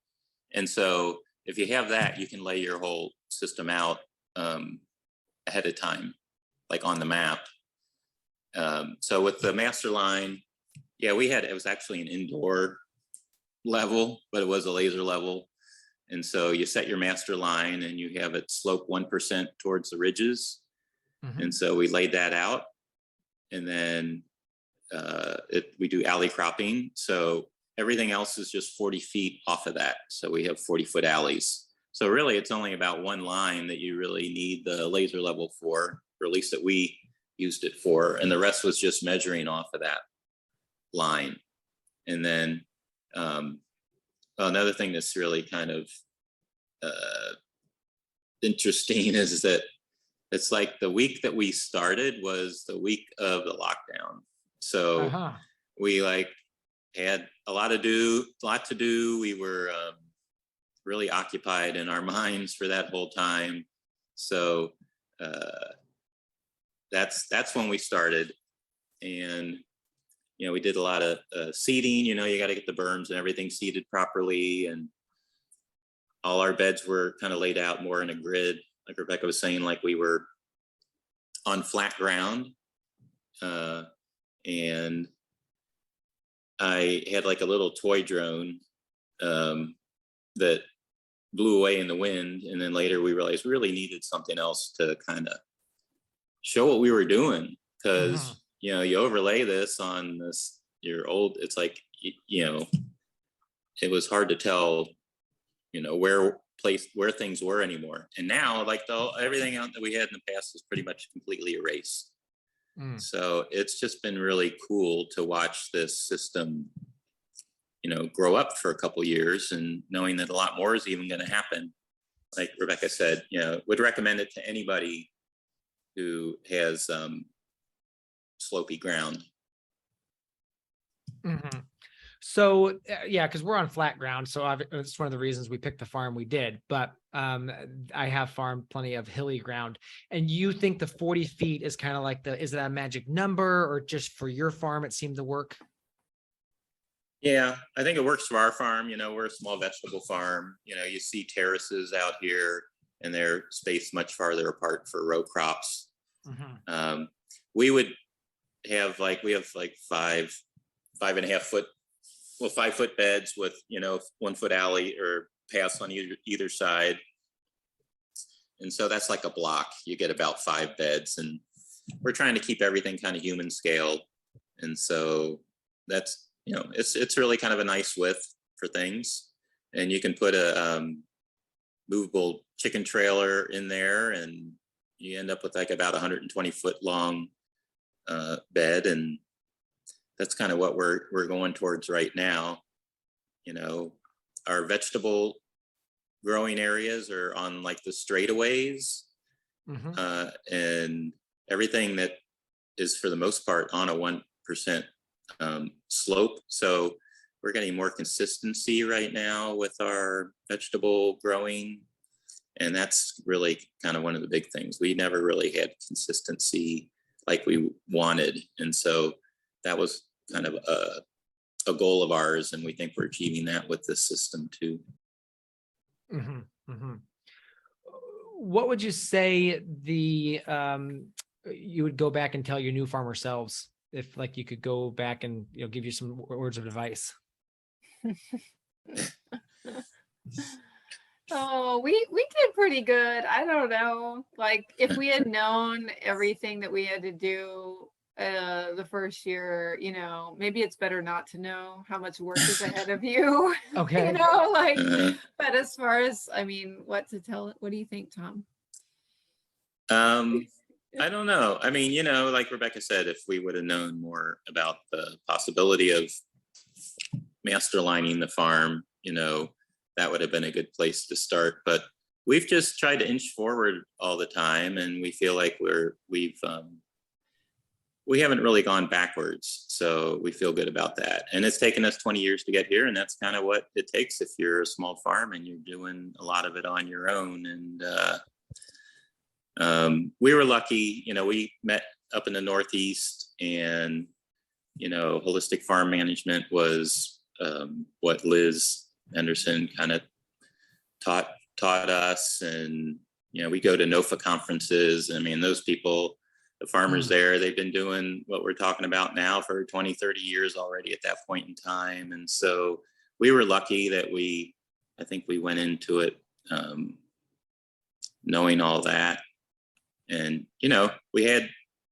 And so if you have that, you can lay your whole system out ahead of time, like on the map. So with the master line, it was actually an indoor level, but it was a laser level. And so you set your master line and you have it slope 1% towards the ridges. And so we laid that out. And then we do alley cropping. So everything else is just 40 feet off of that. So we have 40-foot alleys. So really, it's only about one line that you really need the laser level for, or at least that we used it for. And the rest was just measuring off of that line. And then another thing that's really kind of interesting is that it's like the week that we started was the week of the lockdown. So we like had a lot to do. We were really occupied in our minds for that whole time. So that's when we started. And we did a lot of seeding. You got to get the berms and everything seeded properly, and all our beds were kind of laid out more in a grid, like Rebecca was saying, like we were on flat ground. And I had like a little toy drone that blew away in the wind, and then later we realized we really needed something else to kind of show what we were doing, because you overlay this on this your old, it's like it was hard to tell where things were anymore. And now like everything out that we had in the past is pretty much completely erased. So it's just been really cool to watch this system grow up for a couple years, and knowing that a lot more is even going to happen. Like Rebecca said, would recommend it to anybody who has slopey ground. So yeah, because we're on flat ground, so it's one of the reasons we picked the farm we did. But I have farmed plenty of hilly ground. And you think the 40 feet is kind of like is that a magic number, or just for your farm it seemed to work? Yeah, I think it works for our farm. We're a small vegetable farm. You see terraces out here, and they're spaced much farther apart for row crops. We would have we have 5.5 foot, 5 foot beds with 1 foot alley or paths on either side, and so that's like a block. You get about 5 beds, and we're trying to keep everything kind of human scale, and so that's it's really kind of a nice width for things. And you can put a movable chicken trailer in there, and you end up with like about 120 foot long bed, and that's kind of what we're going towards right now. Our vegetable growing areas are on like the straightaways, and everything that is for the most part on a 1% slope. So we're getting more consistency right now with our vegetable growing, and that's really kind of one of the big things. We never really had consistency like we wanted, and so that was kind of a goal of ours, and we think we're achieving that with this system too. What would you say you would go back and tell your new farmer selves, if like you could go back and give you some words of advice? Oh, we did pretty good. I don't know. Like if we had known everything that we had to do the first year, maybe it's better not to know how much work is ahead of you. Okay. But as far as, what to tell it, what do you think, Tom? I don't know. Like Rebecca said, if we would have known more about the possibility of master lining the farm, that would have been a good place to start. But we've just tried to inch forward all the time, and we feel like we haven't really gone backwards. So we feel good about that. And it's taken us 20 years to get here, and that's kind of what it takes if you're a small farm and you're doing a lot of it on your own. And we were lucky, we met up in the Northeast, and, holistic farm management was what Liz Henderson kind of taught us. And, we go to NOFA conferences. Those people, the farmers there, they've been doing what we're talking about now for 20, 30 years already at that point in time. And so we were lucky that I think we went into it knowing all that. And, we had,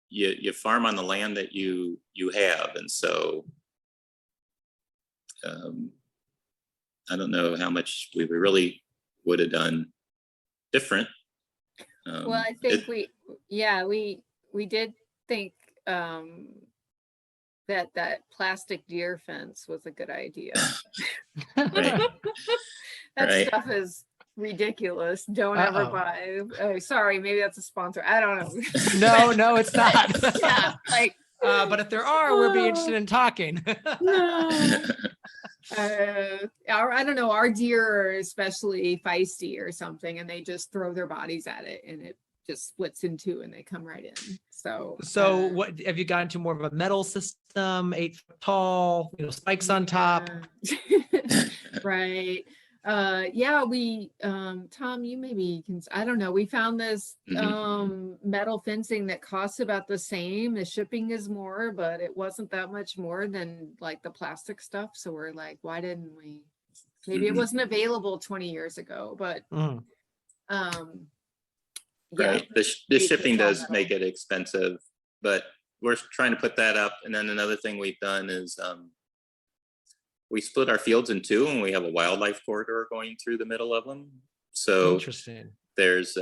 you farm on the land that you have. And so I don't know how much we were really would have done different. Well, I think we did think that plastic deer fence was a good idea. Right. That Right. stuff is ridiculous. Don't ever buy. Oh, sorry, maybe that's a sponsor. I don't know. No, it's not. Yeah, like. But if there are, we'll be interested in talking. No. I don't know, our deer are especially feisty or something, and they just throw their bodies at it and it just splits in two and they come right in. So what have you gotten to, more of a metal system, 8 foot tall, spikes on top? Right. We Tom, you maybe can, I don't know, we found this metal fencing that costs about the same. The shipping is more, but it wasn't that much more than like the plastic stuff. So we're like, why didn't we? Maybe it wasn't available 20 years ago, but right. The shipping does make it expensive, but we're trying to put that up. And then another thing we've done is we split our fields in two, and we have a wildlife corridor going through the middle of them. So interesting. There's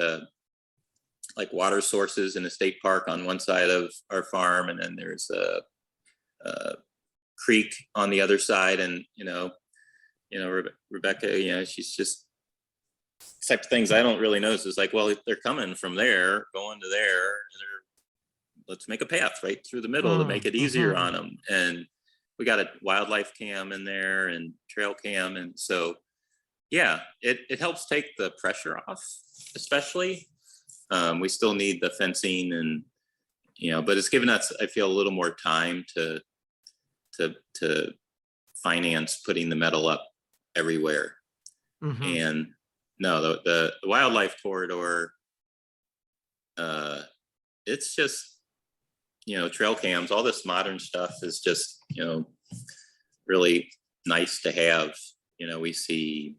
like water sources in a state park on one side of our farm, and then there's a creek on the other side. And Rebecca, she's just type of things I don't really notice. It's like, well, they're coming from there, going to there. Let's make a path right through the middle to make it easier on them. And we got a wildlife cam in there and trail cam. And so, yeah, it helps take the pressure off, especially. We still need the fencing and, but it's given us, I feel, a little more time to finance putting the metal up everywhere. And no, the wildlife corridor, it's just, trail cams, all this modern stuff is just, really nice to have. We see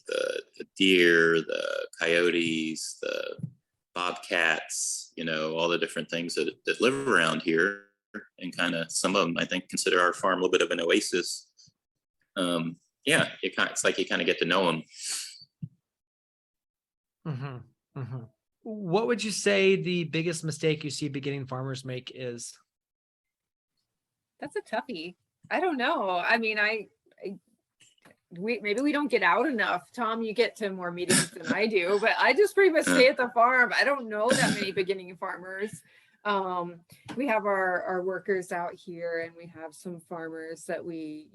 the deer, the coyotes, the bobcats, all the different things that live around here, and kind of some of them, I think, consider our farm a little bit of an oasis. It's like you kind of get to know them. What would you say the biggest mistake you see beginning farmers make is? That's a toughie. I don't know. I mean, maybe we don't get out enough. Tom, you get to more meetings than I do, but I just pretty much stay at the farm. I don't know that many beginning farmers. We have our workers out here, and we have some farmers that we,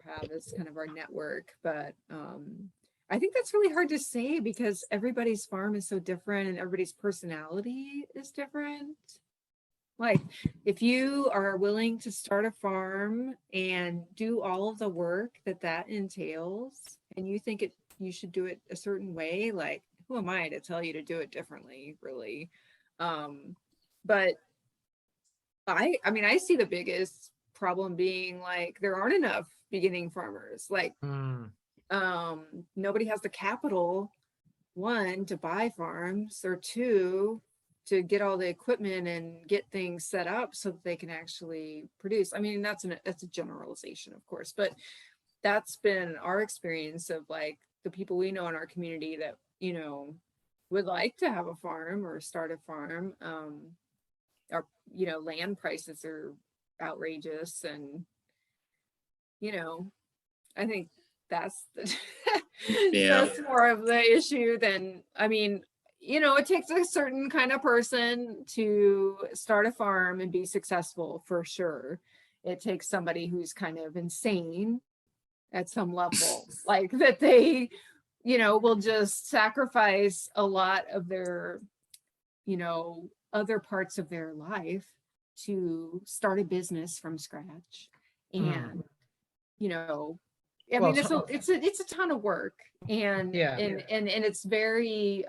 have as kind of our network, but I think that's really hard to say because everybody's farm is so different and everybody's personality is different. Like, if you are willing to start a farm and do all of the work that entails, and you think you should do it a certain way, like, who am I to tell you to do it differently, really? But I see the biggest problem being like there aren't enough beginning farmers. Like, nobody has the capital, one, to buy farms, or two, to get all the equipment and get things set up so that they can actually produce. I mean, that's a generalization, of course, but that's been our experience of like the people we know in our community that, would like to have a farm or start a farm. Our, land prices are outrageous, and, I think that's that's more of the issue than, it takes a certain kind of person to start a farm and be successful, for sure. It takes somebody who's kind of insane at some level, like that they, will just sacrifice a lot of their, other parts of their life to start a business from scratch. And, it's a ton of work, and it's very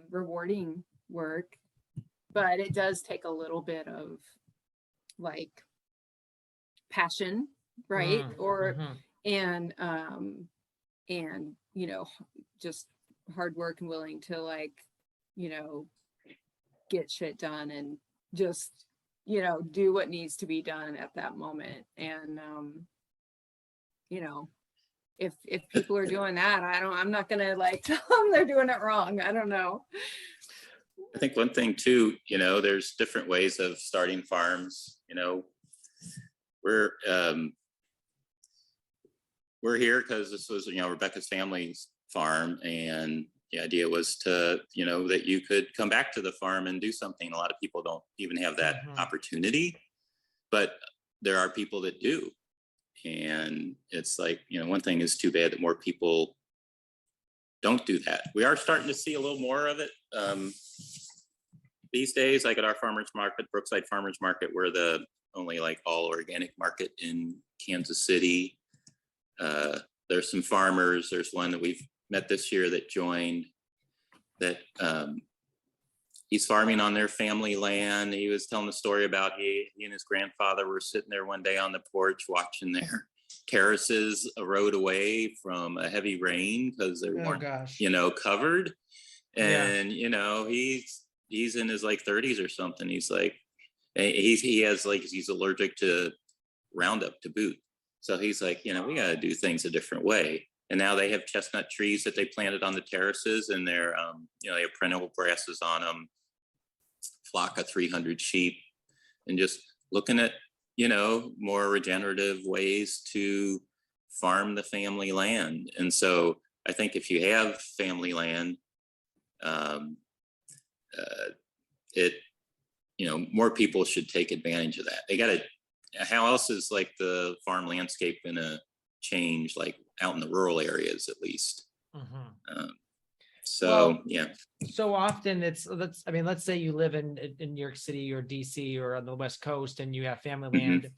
rewarding work, but it does take a little bit of like passion, right? And just hard work and willing to like, get shit done and just, do what needs to be done at that moment. And if people are doing that, I'm not gonna like tell them they're doing it wrong. I don't know. I think one thing too, there's different ways of starting farms. We're here because this was, Rebecca's family's farm, and the idea was to, that you could come back to the farm and do something. A lot of people don't even have that opportunity, but there are people that do. And it's like, one thing is too bad that more people don't do that. We are starting to see a little more of it these days, like at our farmers market, Brookside Farmers Market, we're the only like all organic market in Kansas City. There's some farmers. There's one that we've met this year that joined that he's farming on their family land. He was telling the story about he and his grandfather were sitting there one day on the porch watching their terraces erode away from a heavy rain because they weren't, covered. And, he's in his like 30s or something. He's like, he's allergic to Roundup to boot. So he's like, we got to do things a different way. And now they have chestnut trees that they planted on the terraces, and they're, they have perennial grasses on them, flock of 300 sheep, and just looking at, more regenerative ways to farm the family land. And so I think if you have family land, more people should take advantage of that. They got to, how else is like the farm landscape going to change, like out in the rural areas, at least? So often let's say you live in New York City or DC or on the West Coast, and you have family land,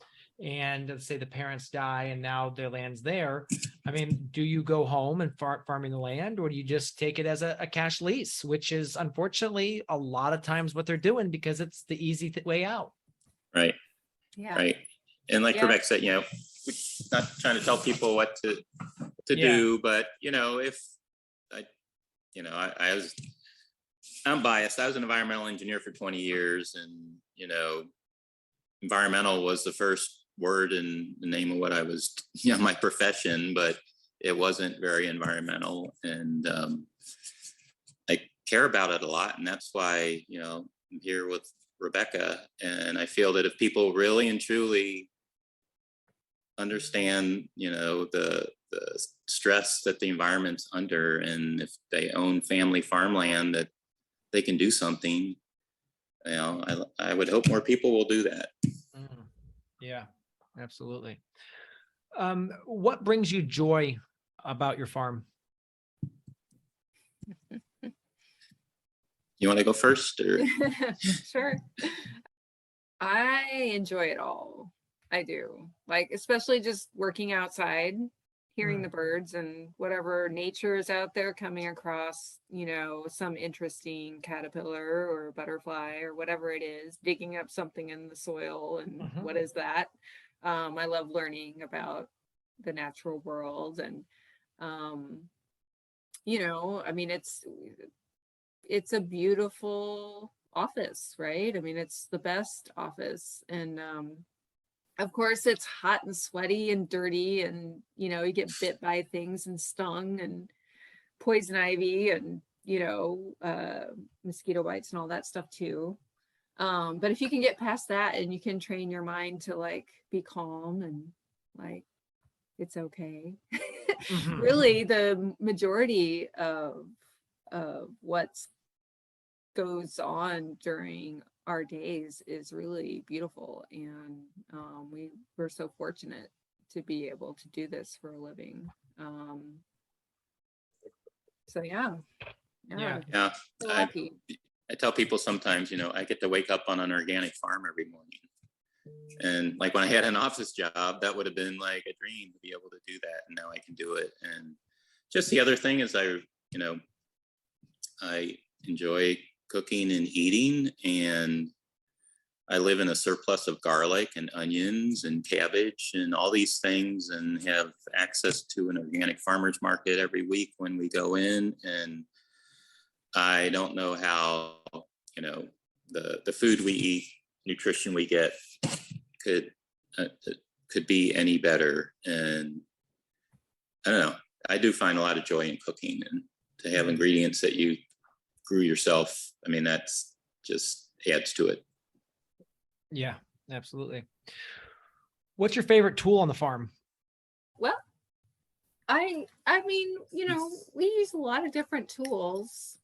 and let's say the parents die and now their land's there. I mean, do you go home and farming the land, or do you just take it as a cash lease, which is unfortunately a lot of times what they're doing because it's the easy way out. Right. Yeah. Right. And like Rebecca said, we're not trying to tell people what to do, but if I'm biased. I was an environmental engineer for 20 years, and environmental was the first word in the name of what I was, my profession, but it wasn't very environmental. And I care about it a lot, and that's why I'm here with Rebecca. And I feel that if people really and truly understand, the stress that the environment's under, and if they own family farmland, that they can do something, I would hope more people will do that. Yeah, absolutely. What brings you joy about your farm? You want to go first, or? Sure. I enjoy it all. I do. Like, especially just working outside, hearing the birds and whatever nature is out there, coming across, some interesting caterpillar or butterfly or whatever it is, digging up something in the soil and what is that? I love learning about the natural world, and it's a beautiful office, right? I mean, it's the best office, and of course it's hot and sweaty and dirty, and you get bit by things and stung and poison ivy and mosquito bites and all that stuff too. But if you can get past that and you can train your mind to like be calm and like it's okay. Really, the majority of what goes on during our days is really beautiful, and we're so fortunate to be able to do this for a living. So yeah. So lucky. I tell people sometimes, I get to wake up on an organic farm every morning, and like when I had an office job, that would have been like a dream to be able to do that, and now I can do it. And just the other thing is I enjoy cooking and eating, and I live in a surplus of garlic and onions and cabbage and all these things, and have access to an organic farmers market every week when we go in. And I don't know how, the food we eat, nutrition we get could be any better. And I don't know. I do find a lot of joy in cooking, and to have ingredients that you grew yourself. I mean, that's just adds to it. Yeah, absolutely. What's your favorite tool on the farm? Well, I mean, you know, we use a lot of different tools.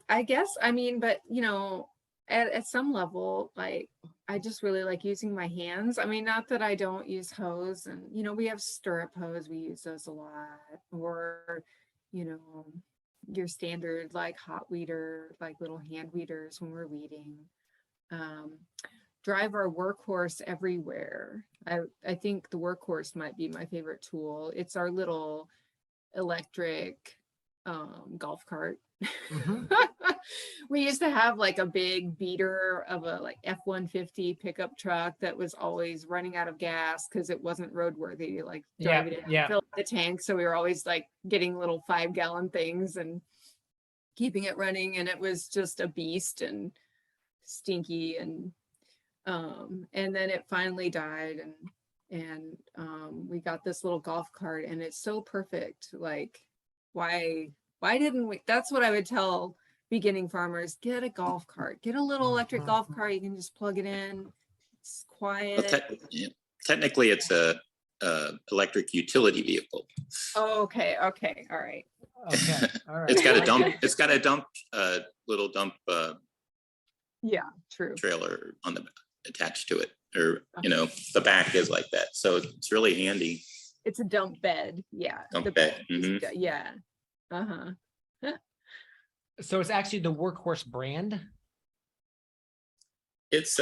I guess, I mean, but you know, at some level, like I just really like using my hands. I mean, not that I don't use hose, and you know, we have stirrup hose, we use those a lot, or you know, your standard like hot weeder, like little hand weeders when we're weeding. Drive our workhorse everywhere. I think the workhorse might be my favorite tool. It's our little electric golf cart. Mm-hmm. We used to have like a big beater of a like F-150 pickup truck that was always running out of gas because it wasn't roadworthy. Like drive it in, fill the tank. So we were always like getting little 5-gallon things and keeping it running. And it was just a beast and stinky. And then it finally died, and we got this little golf cart, and it's so perfect. Like, why didn't we? That's what I would tell beginning farmers: get a golf cart, get a little electric golf cart. You can just plug it in. It's quiet. Well, technically, it's a electric utility vehicle. Oh, okay, all right. Okay, all right. It's got a dump. It's got a dump, little dump. Yeah, true. Trailer on the attached to it, or you know, the back is like that, so it's really handy. It's a dump bed. Yeah, Dump bed. Mm-hmm. Yeah. So it's actually the Workhorse brand. It's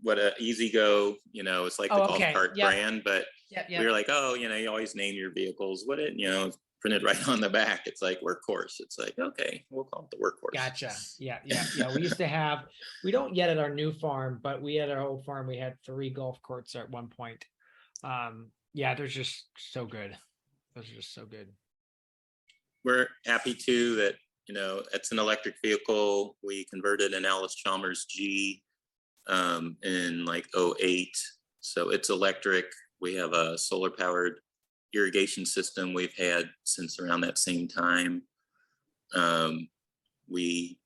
what a Easy Go, you know, it's like the golf cart brand, but we were like, oh, you know, you always name your vehicles what it, you know, printed right on the back. It's like Workhorse. It's like, okay, we'll call it the Workhorse. Gotcha. Yeah. We used to have, we don't yet at our new farm, but we at our old farm, we had 3 golf carts at one point. They're just so good. Those are just so good. We're happy too that, you know, it's an electric vehicle. We converted an Alice Chalmers G in like 2008. So it's electric. We have a solar powered irrigation system we've had since around that same time. We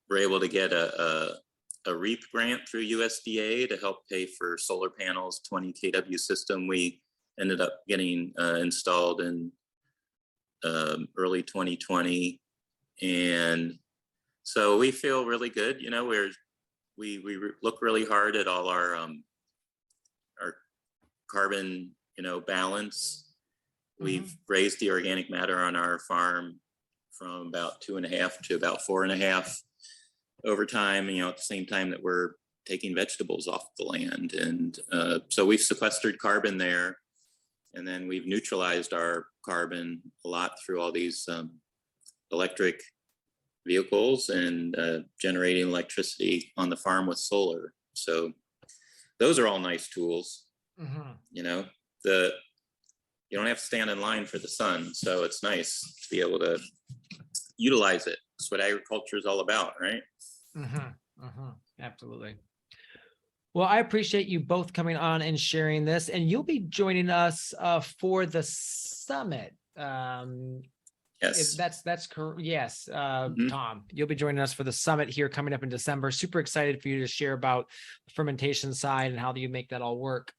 were able to get a REAP grant through USDA to help pay for solar panels, 20 kW system. We ended up getting installed in early 2020. And so we feel really good. You know, we look really hard at all our carbon, you know, balance. We've raised the organic matter on our farm from about 2.5 to about 4.5 over time, you know, at the same time that we're taking vegetables off the land. And so we've sequestered carbon there, and then we've neutralized our carbon a lot through all these electric vehicles and generating electricity on the farm with solar. So those are all nice tools. You know, you don't have to stand in line for the sun. So it's nice to be able to utilize it. That's what agriculture is all about, right? Absolutely. Well, I appreciate you both coming on and sharing this, and you'll be joining us for the summit. Yes, that's correct. Yes, Tom, you'll be joining us for the summit here coming up in December. Super excited for you to share about the fermentation side and how you make that all work.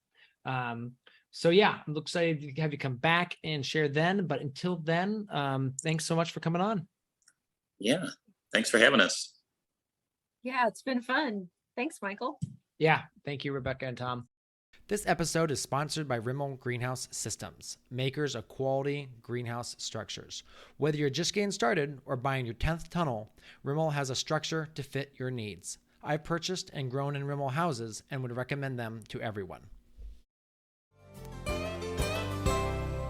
So yeah, I'm excited to have you come back and share then. But until then, thanks so much for coming on. Yeah, thanks for having us. Yeah, it's been fun. Thanks, Michael. Yeah, thank you, Rebecca and Tom. This episode is sponsored by Rimmel Greenhouse Systems, makers of quality greenhouse structures. Whether you're just getting started or buying your 10th tunnel, Rimmel has a structure to fit your needs. I've purchased and grown in Rimmel houses and would recommend them to everyone.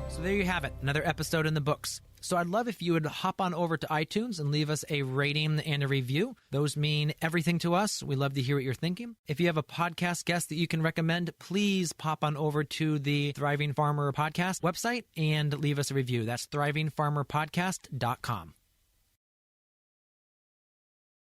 So there you have it, another episode in the books. So I'd love if you would hop on over to iTunes and leave us a rating and a review. Those mean everything to us. We love to hear what you're thinking. If you have a podcast guest that you can recommend, please pop on over to the Thriving Farmer Podcast website and leave us a review. That's thrivingfarmerpodcast.com.